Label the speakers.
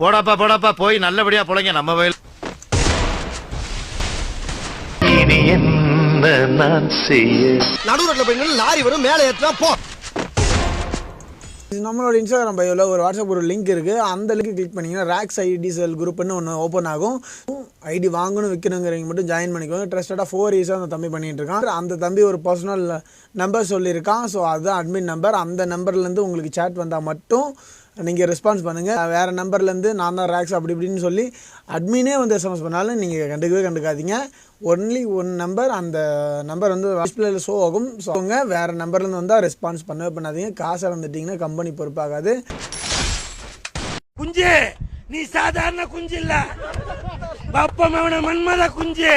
Speaker 1: போடாப்பா போடாப்பா போய் நல்லபடியா பொழைங்க நம்ம வயல்.
Speaker 2: இனி என்ன நான் செய்ய?
Speaker 3: நடுரோட்ல போய் லாரி வரும் மேலே ஏற்றா போ.
Speaker 4: நம்மளோட இன்ஸ்டாகிராம் பயோவில் ஒரு வாட்ஸ்அப் ஒரு லிங்க் இருக்குது. அந்த லிங்க் கிளிக் பண்ணிங்கன்னா ரேக்ஸ் ஐடி செல் குரூப்னு ஒன்று ஓப்பன் ஆகும். ஐடி வாங்கணும் விற்கணுங்கிறவங்க மட்டும் ஜாயின் பண்ணிக்கோங்க. ட்ரஸ்டடாக 4 இயர்ஸாக அந்த தம்பி பண்ணிகிட்டு இருக்கான். அந்த தம்பி ஒரு பர்சனல் நம்பர் சொல்லியிருக்கான். ஸோ அதுதான் அட்மின் நம்பர். அந்த நம்பர்லேருந்து உங்களுக்கு சேட் வந்தால் மட்டும் நீங்கள் ரெஸ்பான்ஸ் பண்ணுங்கள். வேறு நம்பர்லேருந்து நான் தான் ரேக்ஸ் அப்படி இப்படின்னு சொல்லி அட்மினே வந்து எஸ்எம்எஸ் பண்ணாலும் நீங்கள் கண்டுக்காதீங்க. ஒன்லி ஒன் நம்பர், அந்த நம்பர் வந்து டிஸ்பிளேல ஷோ ஆகும். ஸோ அவங்க வேறு நம்பர்லேருந்து வந்தால் ரெஸ்பான்ஸ் பண்ணவே பண்ணாதீங்க. காசை வந்துட்டிங்கன்னா கம்பெனி பொறுப்பாகாது.
Speaker 5: குஞ்சு நீ சாதாரண குஞ்சு இல்ல, பப்பமவன மன்மத குஞ்சு.